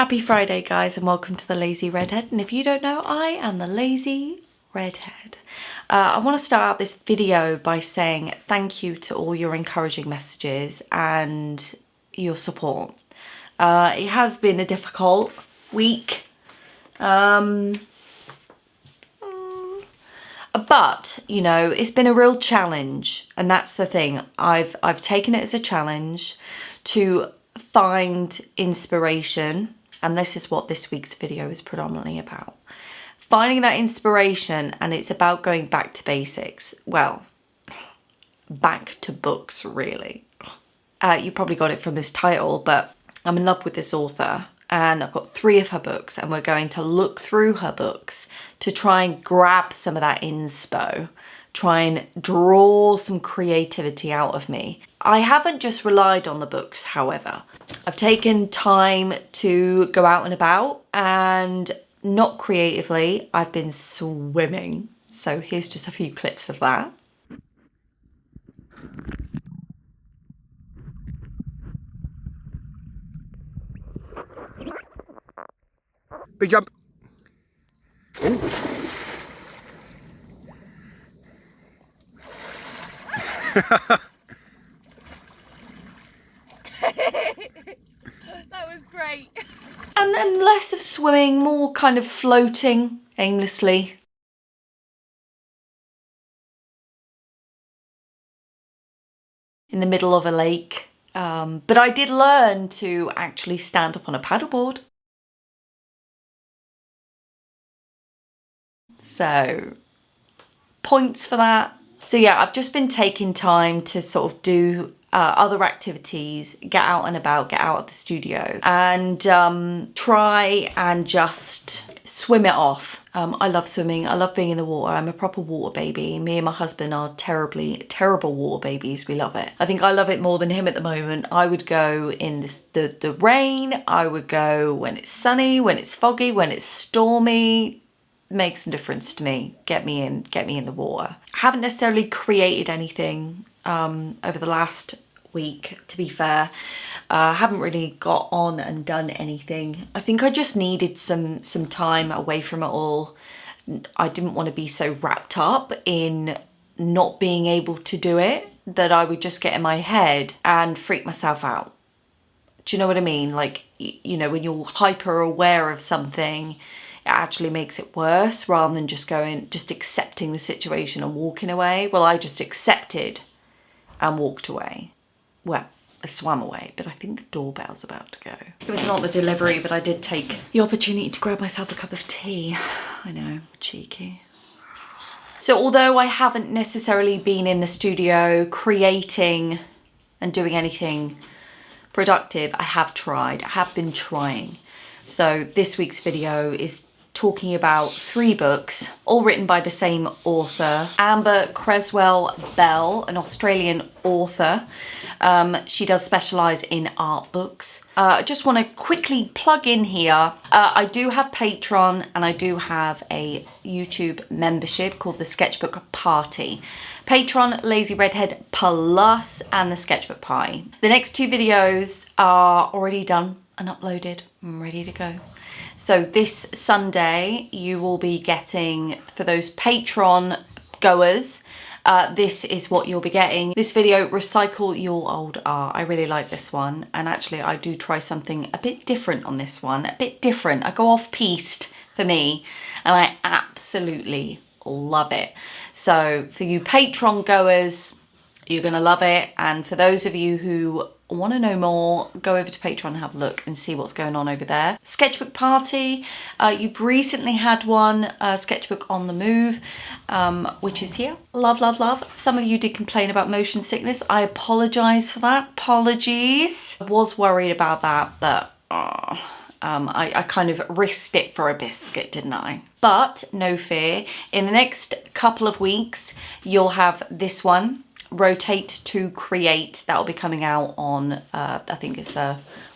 Happy Friday, guys, and welcome to the Lazy Redhead. And if you don't know, I am the Lazy Redhead. I want to start out this video by saying thank you to all your encouraging messages and your support. It has been a difficult week, but you know, it's been a real challenge, and that's the thing. I've taken it as a challenge to find inspiration, and this is what this week's video is predominantly about. Finding that inspiration, and it's about going back to basics. Well, back to books, really. You probably got it from this title, but I'm in love with this author, and I've got 3 of her books, and we're going to look through her books to try and grab some of that inspo, try and draw some creativity out of me. I haven't just relied on the books, however. I've taken time to go out and about, and not creatively, I've been swimming. So here's just a few clips of that. Big jump. Ooh. That was great. And then less of swimming, more kind of floating aimlessly. In the middle of a lake. But I did learn to actually stand up on a paddleboard. So, points for that. So yeah, I've just been taking time to sort of do other activities, get out and about, get out of the studio, and try and just swim it off. I love swimming. I love being in the water. I'm a proper water baby. Me and my husband are terrible water babies. We love it. I think I love it more than him at the moment. I would go in the rain. I would go when it's sunny, when it's foggy, when it's stormy. Makes a difference to me. Get me in the water. I haven't necessarily created anything over the last week, to be fair. I haven't really got on and done anything. I think I just needed some time away from it all. I didn't want to be so wrapped up in not being able to do it that I would just get in my head and freak myself out. Do you know what I mean? Like, you know, when you're hyper aware of something, it actually makes it worse rather than just accepting the situation and walking away. Well, I just accepted and walked away. Well, I swam away, but I think the doorbell's about to go. It was not the delivery, but I did take the opportunity to grab myself a cup of tea. I know, cheeky. So although I haven't necessarily been in the studio creating and doing anything productive, I have tried. I have been trying. So this week's video is talking about 3 books, all written by the same author, Amber Creswell Bell, an Australian author. She does specialise in art books. I just want to quickly plug in here. I do have Patreon, and I do have a YouTube membership called the Sketchbook Party. Patreon, Lazy Redhead Plus, and the Sketchbook Pie. The next 2 videos are already done and uploaded. I'm ready to go. So this Sunday you will be getting, for those Patreon goers, this is what you'll be getting. This video, Recycle Your Old Art. I really like this one, and actually I do try something a bit different on this one. A bit different. I go off-piste for me, and I absolutely love it. So for you Patreon goers, you're gonna love it, and for those of you who want to know more, go over to Patreon and have a look and see what's going on over there. Sketchbook Party, you've recently had one, Sketchbook on the Move, which is here. Love, love, love. Some of you did complain about motion sickness. I apologise for that. Apologies. I was worried about that, but I kind of risked it for a biscuit, didn't I? But no fear, in the next couple of weeks, you'll have this one, Rotate to Create. That'll be coming out on, I think it's,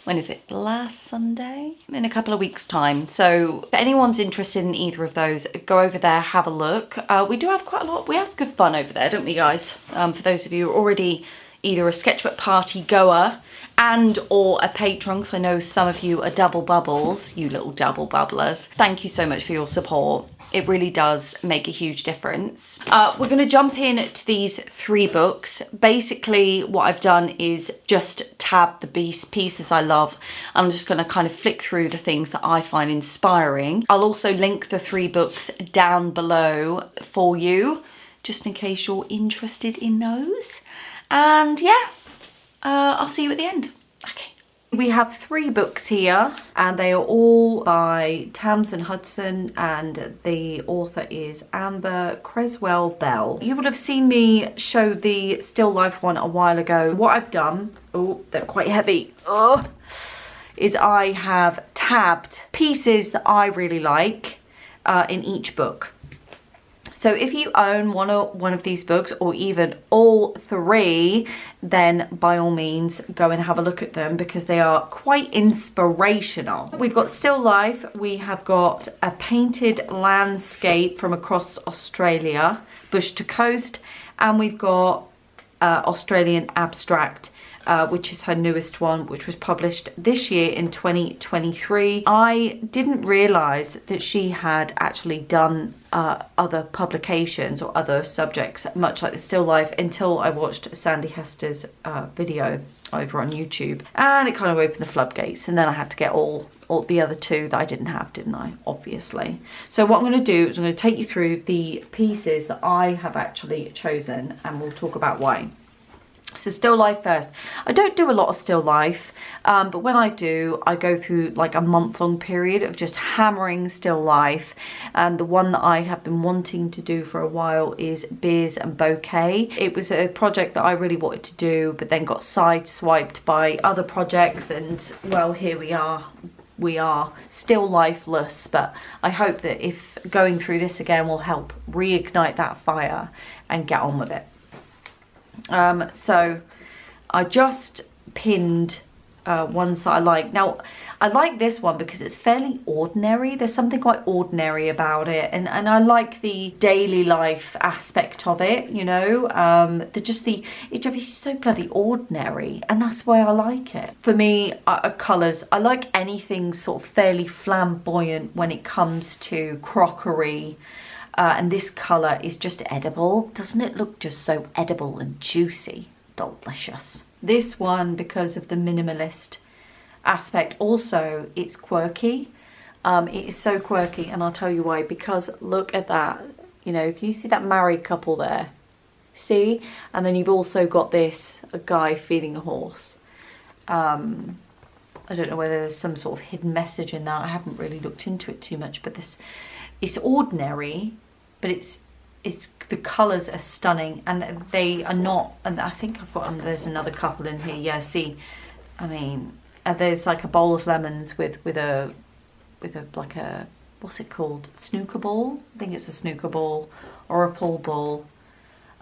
when is it? Last Sunday? In a couple of weeks' time. So if anyone's interested in either of those, go over there, have a look. We do have quite a lot, we have good fun over there, don't we, guys? For those of you who are already either a sketchbook party goer and or a patron, because I know some of you are double bubbles, you little double bubblers. Thank you so much for your support. It really does make a huge difference. We're going to jump in to these 3 books. Basically, what I've done is just tab the pieces I love. I'm just going to kind of flick through the things that I find inspiring. I'll also link the 3 books down below for you, just in case you're interested in those. And yeah, I'll see you at the end. Okay. We have 3 books here, and they are all by Tamsin Hudson, and the author is Amber Creswell Bell. You would have seen me show the still life one a while ago. What I've done, oh, they're quite heavy, is I have tabbed pieces that I really like in each book. So if you own one of these books, or even all 3, then by all means go and have a look at them, because they are quite inspirational. We've got still life, we have got a painted landscape from across Australia, bush to coast, and we've got Australian abstract, which is her newest one, which was published this year in 2023. I didn't realise that she had actually done other publications or other subjects, much like the still life, until I watched Sandy Hester's video over on YouTube, and it kind of opened the floodgates, and then I had to get all the other 2 that I didn't have, didn't I? Obviously. So what I'm going to do is I'm going to take you through the pieces that I have actually chosen, and we'll talk about why. So still life first. I don't do a lot of still life, but when I do, I go through like a month-long period of just hammering still life. And the one that I have been wanting to do for a while is Beers and Bouquet. It was a project that I really wanted to do, but then got sideswiped by other projects, and well, here we are. We are still lifeless, but I hope that if going through this again will help reignite that fire and get on with it. So I just pinned ones that I like. Now, I like this one because it's fairly ordinary. There's something quite ordinary about it, and I like the daily life aspect of it, you know. It just be so bloody ordinary, and that's why I like it. For me, colours, I like anything sort of fairly flamboyant when it comes to crockery. And this colour is just edible. Doesn't it look just so edible and juicy? Delicious. This one, because of the minimalist aspect, also it's quirky. It is so quirky, and I'll tell you why. Because look at that. You know, can you see that married couple there? See? And then you've also got this, a guy feeding a horse. I don't know whether there's some sort of hidden message in that. I haven't really looked into it too much, but it's ordinary, but it's the colours are stunning, and they are not. And I think there's another couple in here. Yeah, see, I mean, there's like a bowl of lemons with a like a, what's it called? Snooker ball? I think it's a snooker ball or a pool ball.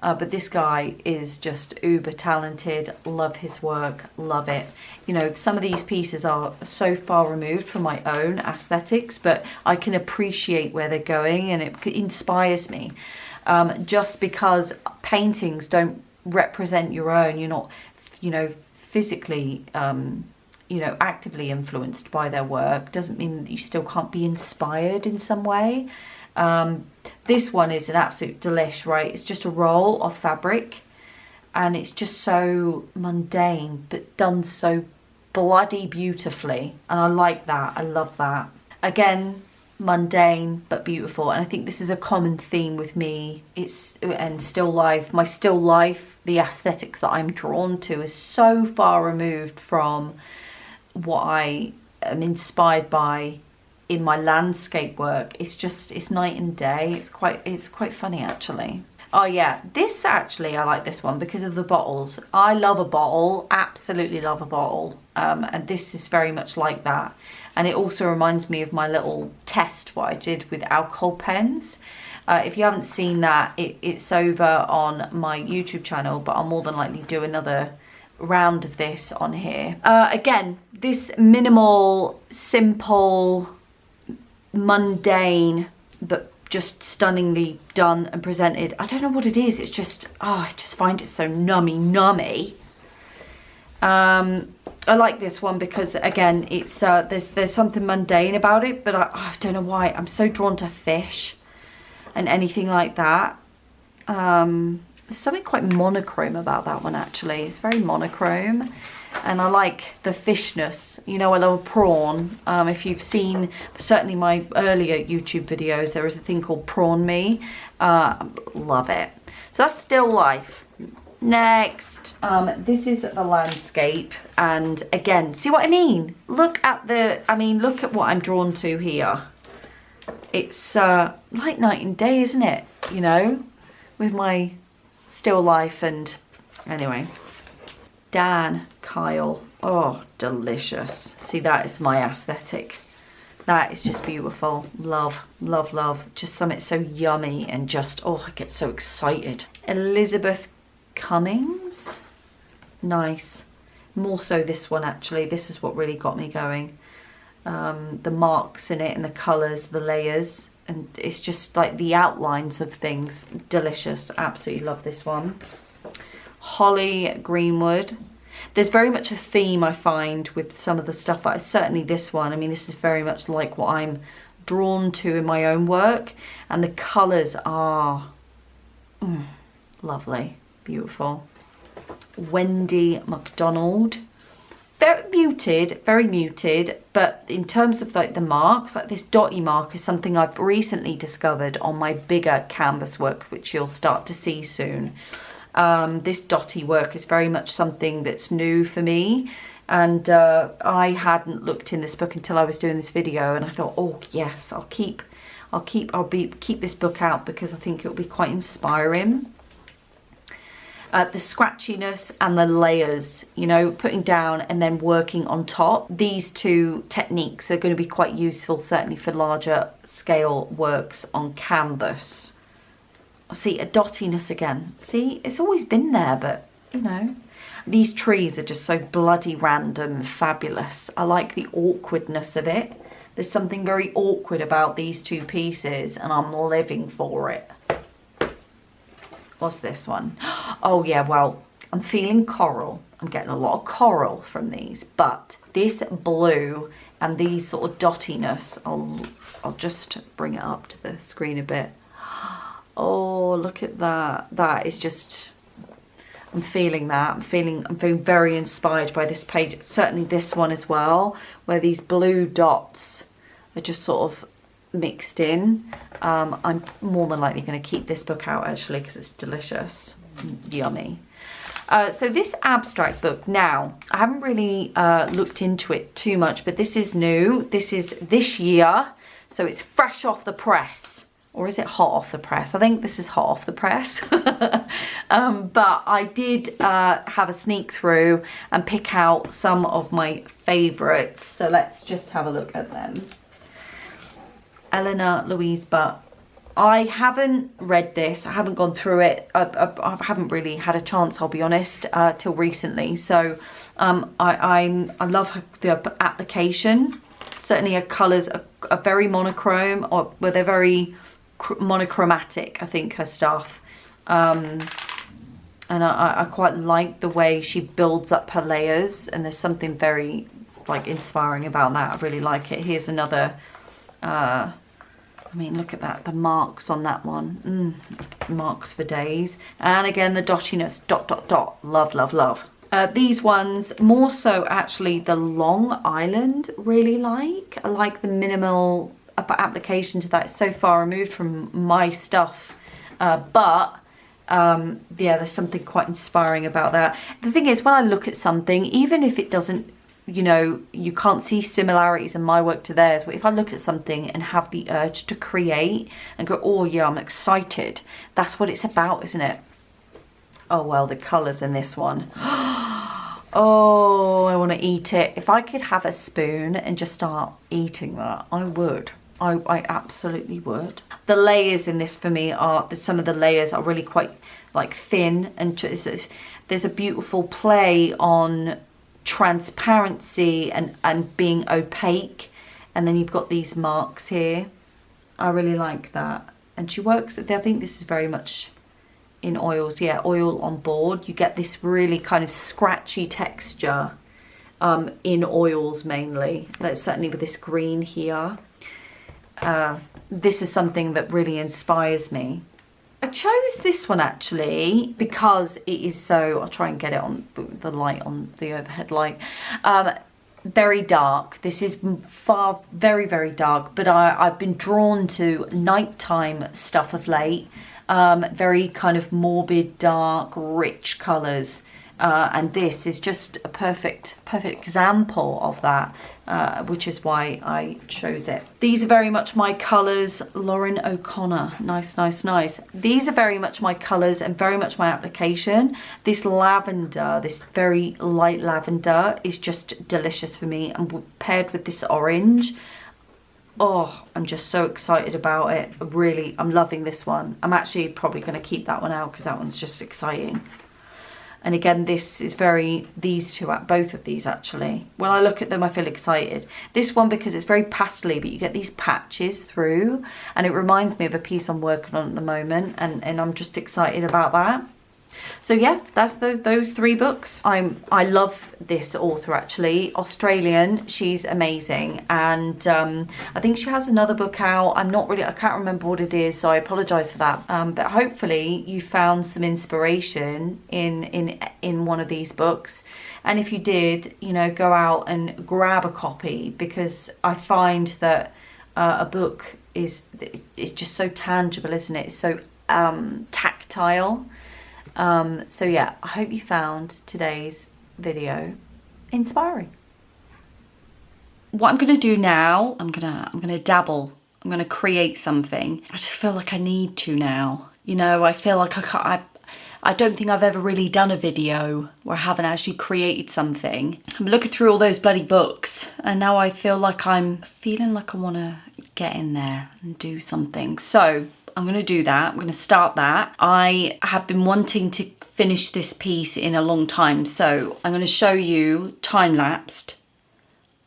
But this guy is just uber talented. Love his work, love it. You know, some of these pieces are so far removed from my own aesthetics, but I can appreciate where they're going, and it inspires me. Just because paintings don't represent your own, you're not, you know, physically, you know, actively influenced by their work, doesn't mean that you still can't be inspired in some way. This one is an absolute delish, right? It's just a roll of fabric, and it's just so mundane, but done so bloody beautifully. And I like that. I love that. Again, mundane, but beautiful. And I think this is a common theme with me. And still life, my still life, the aesthetics that I'm drawn to is so far removed from what I am inspired by in my landscape work. It's night and day. It's quite funny, actually. Oh yeah, this actually, I like this one because of the bottles. I love a bottle, absolutely love a bottle. And this is very much like that. And it also reminds me of my little test, what I did with alcohol pens. If you haven't seen that, it's over on my YouTube channel, but I'll more than likely do another round of this on here. Again, this minimal, simple, mundane, but just stunningly done and presented. I don't know what it is. It's just, I just find it so nummy. I like this one because, again, it's there's something mundane about it, but I don't know why. I'm so drawn to fish and anything like that. There's something quite monochrome about that one, actually. It's very monochrome. And I like the fishness. You know, I love prawn. If you've seen certainly my earlier YouTube videos, there is a thing called Prawn Me. Love it. So that's still life. Next, this is the landscape. And again, see what I mean? Look at look at what I'm drawn to here. It's like night and day, isn't it? You know, with my still life. And anyway, Dan Kyle, oh, delicious. See, that is my aesthetic. That is just beautiful. Love, love, love. Just something so yummy and just, oh, I get so excited. Elizabeth Cummings, nice. More so this one, actually. This is what really got me going. The marks in it and the colours, the layers, and it's just like the outlines of things. Delicious. Absolutely love this one. Holly Greenwood. There's very much a theme, I find, with some of the stuff. Certainly this one. I mean, this is very much like what I'm drawn to in my own work. And the colours are lovely. Beautiful. Wendy McDonald. Very muted, but in terms of like the marks, like this dotty mark is something I've recently discovered on my bigger canvas work, which you'll start to see soon. This dotty work is very much something that's new for me, and I hadn't looked in this book until I was doing this video, and I thought, oh yes, I'll keep this book out because I think it'll be quite inspiring. The scratchiness and the layers, you know, putting down and then working on top. These two techniques are going to be quite useful, certainly for larger scale works on canvas. See, a dottiness again. See, it's always been there, but, you know. These trees are just so bloody random and fabulous. I like the awkwardness of it. There's something very awkward about these two pieces, and I'm living for it. What's this one? Oh yeah, well, I'm feeling coral. I'm getting a lot of coral from these, but this blue and these sort of dottiness, I'll just bring it up to the screen a bit. Oh, look at that. That is just, I'm feeling that. I'm feeling very inspired by this page. Certainly this one as well, where these blue dots are just sort of mixed in. I'm more than likely going to keep this book out, actually, because it's delicious. Yummy. So this abstract book, now, I haven't really looked into it too much, but this is new. This is this year, so it's fresh off the press. Or is it hot off the press? I think this is hot off the press. But I did have a sneak through and pick out some of my favourites. So let's just have a look at them. Eleanor Louise Butt. I haven't read this. I haven't gone through it. I haven't really had a chance, I'll be honest, till recently. So I love the application. Certainly her colours are very monochrome, or well, they're very monochromatic, I think, her stuff. And I quite like the way she builds up her layers, and there's something very like inspiring about that. I really like it. Here's another, I mean, look at that, the marks on that one. Marks for days. And again, the dottiness, dot, dot, dot. Love, love, love. These ones, more so actually the Long Island, really like. I like the minimal application to that. It's so far removed from my stuff. But yeah, there's something quite inspiring about that. The thing is, when I look at something, even if it doesn't, you know, you can't see similarities in my work to theirs, but if I look at something and have the urge to create and go, oh yeah, I'm excited, that's what it's about, isn't it? Oh well, the colours in this one. Oh, I want to eat it. If I could have a spoon and just start eating that, I would. I absolutely would. The layers in this for me are, some of the layers are really quite like thin, and there's a beautiful play on transparency and being opaque, and then you've got these marks here. I really like that. And she works, I think this is very much in oils, yeah, oil on board. You get this really kind of scratchy texture in oils mainly. That's certainly with this green here. This is something that really inspires me. I chose this one actually because it is so, I'll try and get it on the light, on the overhead light. Very dark. This is very, very dark, but I've been drawn to nighttime stuff of late. Very kind of morbid, dark, rich colours. And this is just a perfect example of that, which is why I chose it. These are very much my colours. Lauren O'Connor, nice, nice, nice. These are very much my colours and very much my application. This lavender, this very light lavender, is just delicious for me, and paired with this orange. Oh, I'm just so excited about it. Really, I'm loving this one. I'm actually probably going to keep that one out because that one's just exciting. And again, this is these two, both of these actually. When I look at them, I feel excited. This one, because it's very pastely, but you get these patches through, and it reminds me of a piece I'm working on at the moment, and I'm just excited about that. So yeah, that's those 3 books. I love this author actually, Australian. She's amazing, and I think she has another book out. I can't remember what it is, so I apologise for that. But hopefully you found some inspiration in one of these books, and if you did, you know, go out and grab a copy, because I find that a book is just so tangible, isn't it? It's so tactile. So yeah, I hope you found today's video inspiring. What I'm gonna do now, I'm gonna dabble. I'm gonna create something. I just feel like I need to now. You know, I feel like I don't think I've ever really done a video where I haven't actually created something. I'm looking through all those bloody books, and now I feel like I'm feeling like I wanna get in there and do something. So I'm going to do that. I'm going to start that. I have been wanting to finish this piece in a long time, so I'm going to show you time-lapsed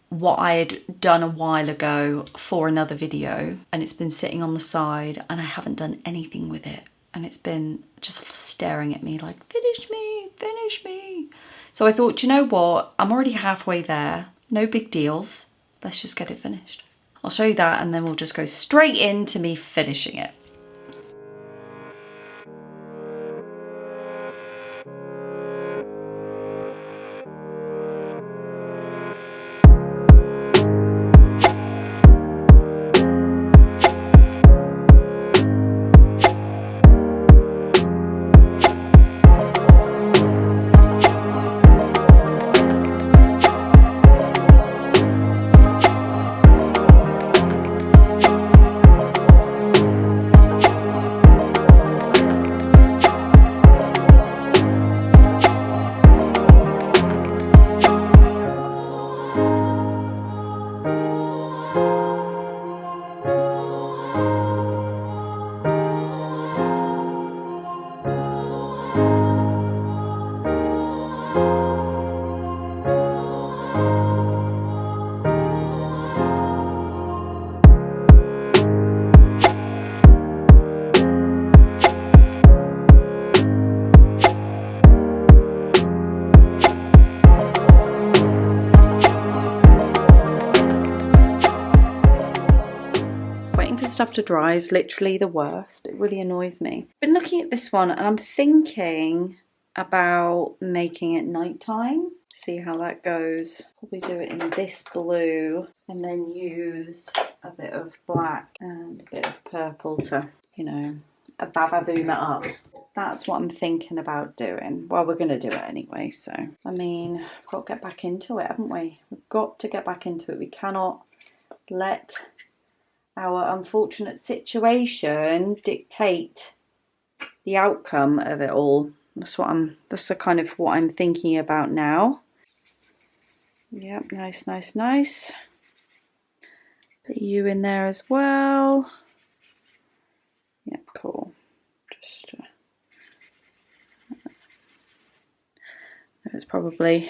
what I had done a while ago for another video, and it's been sitting on the side and I haven't done anything with it, and it's been just staring at me like, finish me, finish me. So I thought, you know what, I'm already halfway there, no big deals, let's just get it finished. I'll show you that, and then we'll just go straight into me finishing it. Stuff to dry is literally the worst. It really annoys me. I've been looking at this one and I'm thinking about making it nighttime. See how that goes. Probably do it in this blue and then use a bit of black and a bit of purple to, you know, boom it up. That's what I'm thinking about doing. Well, we're going to do it anyway, so. I mean, we've got to get back into it, haven't we? We've got to get back into it. We cannot let our unfortunate situation dictate the outcome of it all. That's the kind of what I'm thinking about now. Yep, nice, nice, nice. Put you in there as well. Yep, cool. Just it's probably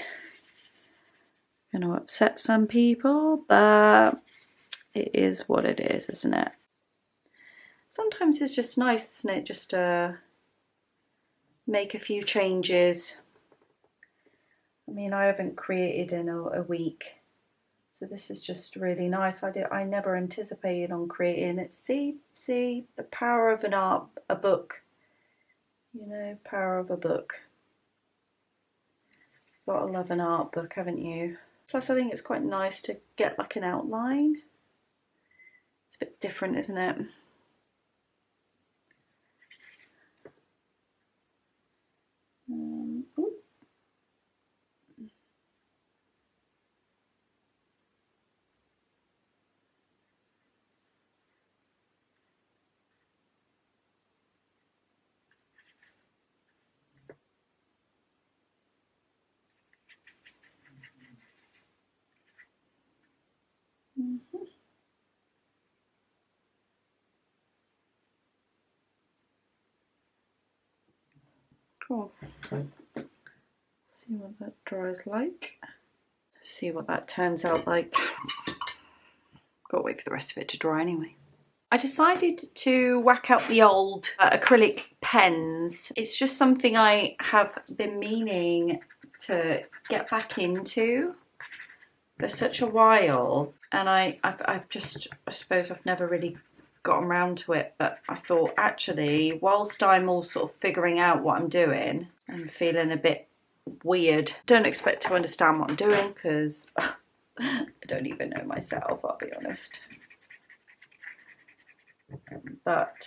going to upset some people, but it is what it is, isn't it? Sometimes it's just nice, isn't it? Just to make a few changes. I mean, I haven't created in a week, so this is just really nice. I never anticipated on creating it. See the power of a book. You know, power of a book. Gotta love an art book, haven't you? Plus, I think it's quite nice to get like an outline. It's a bit different, isn't it? Cool. See what that dries like. See what that turns out like. Got to wait for the rest of it to dry anyway. I decided to whack out the old acrylic pens. It's just something I have been meaning to get back into for such a while, and I suppose I've never really gotten around to it, but I thought actually, whilst I'm all sort of figuring out what I'm doing and feeling a bit weird, don't expect to understand what I'm doing because I don't even know myself, I'll be honest. But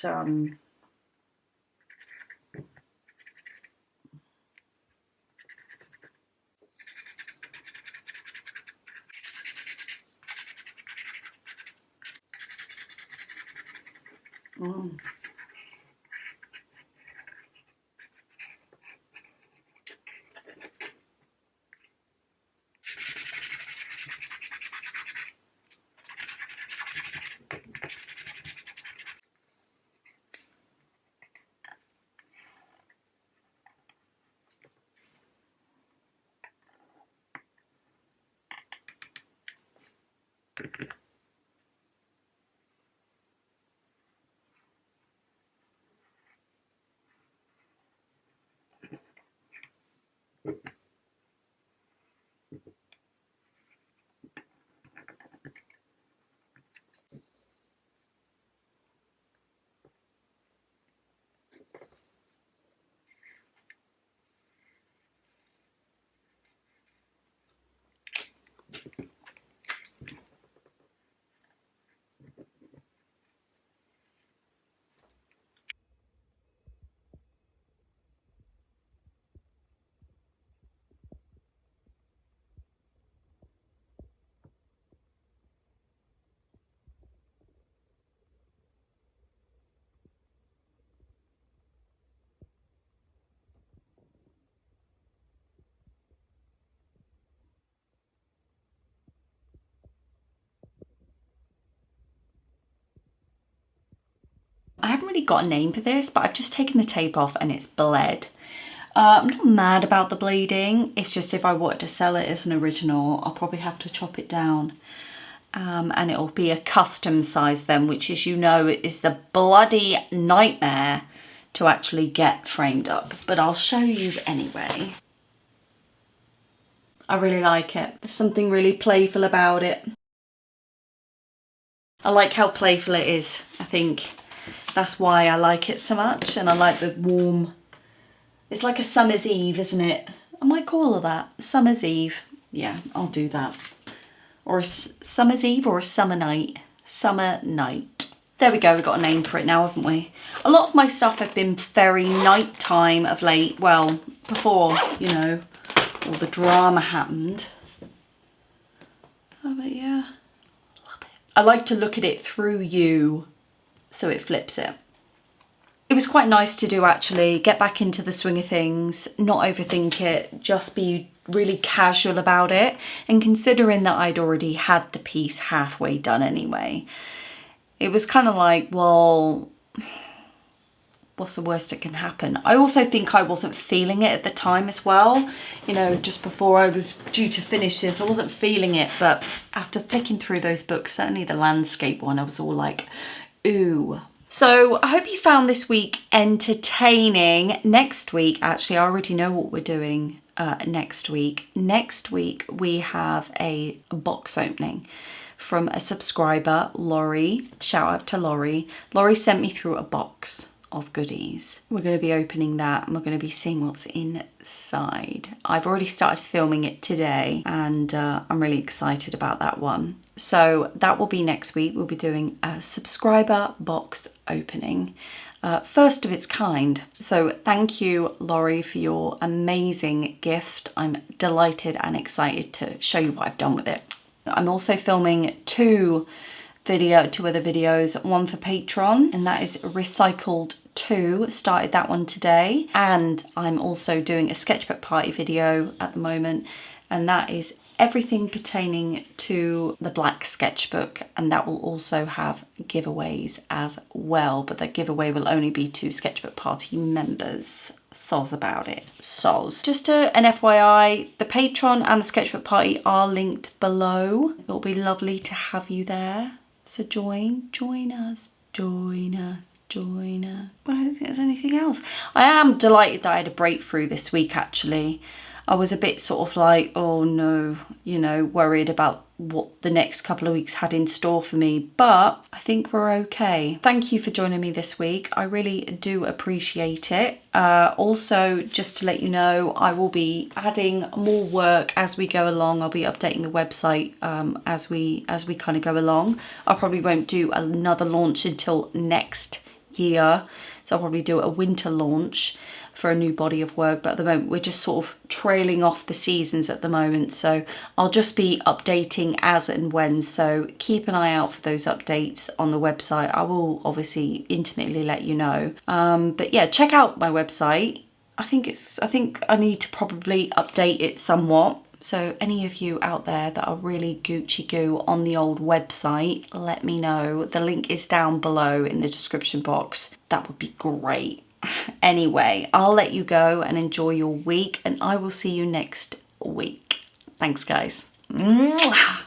I haven't really got a name for this, but I've just taken the tape off and it's bled. I'm not mad about the bleeding. It's just if I wanted to sell it as an original, I'll probably have to chop it down. And it'll be a custom size then, which, as you know, is the bloody nightmare to actually get framed up. But I'll show you anyway. I really like it. There's something really playful about it. I like how playful it is. I think that's why I like it so much, and I like the warm. It's like a summer's eve, isn't it? I might call it that. Summer's eve. Yeah, I'll do that. Or a summer's eve or a summer night. Summer night. There we go, we've got a name for it now, haven't we? A lot of my stuff have been very nighttime of late. Well, before, you know, all the drama happened. Oh, but yeah, love it. I like to look at it through you, so it flips it. It was quite nice to do, actually, get back into the swing of things, not overthink it, just be really casual about it. And considering that I'd already had the piece halfway done anyway, it was kind of like, well, what's the worst that can happen? I also think I wasn't feeling it at the time as well. You know, just before I was due to finish this, I wasn't feeling it. But after flicking through those books, certainly the landscape one, I was all like, ooh, So I hope you found this week entertaining. Next week, actually, I already know what we're doing next week. Next week, we have a box opening from a subscriber, Laurie. Shout out to Laurie. Laurie sent me through a box of goodies. We're going to be opening that and we're going to be seeing what's inside. I've already started filming it today and I'm really excited about that one. So that will be next week. We'll be doing a subscriber box opening. First of its kind. So thank you, Laurie, for your amazing gift. I'm delighted and excited to show you what I've done with it. I'm also filming two other videos, one for Patreon, and that is Recycled 2, started that one today. And I'm also doing a sketchbook party video at the moment, and that is everything pertaining to the black sketchbook, and that will also have giveaways as well, but the giveaway will only be to sketchbook party members. Soz about it. Soz. Just an FYI, the Patreon and the sketchbook party are linked below. It'll be lovely to have you there. So join us. Well, I don't think there's anything else. I am delighted that I had a breakthrough this week, actually. I was a bit sort of like, oh no, you know, worried about what the next couple of weeks had in store for me, but I think we're okay. Thank you for joining me this week. I really do appreciate it. Also, just to let you know, I will be adding more work as we go along. I'll be updating the website as we kind of go along. I probably won't do another launch until next year, so I'll probably do a winter launch for a new body of work, but at the moment we're just sort of trailing off the seasons at the moment, so I'll just be updating as and when, so keep an eye out for those updates on the website. I will obviously intimately let you know, but yeah, check out my website. I think I need to probably update it somewhat. So any of you out there that are really Gucci goo on the old website, let me know. The link is down below in the description box. That would be great. Anyway, I'll let you go and enjoy your week, and I will see you next week. Thanks, guys. Mwah.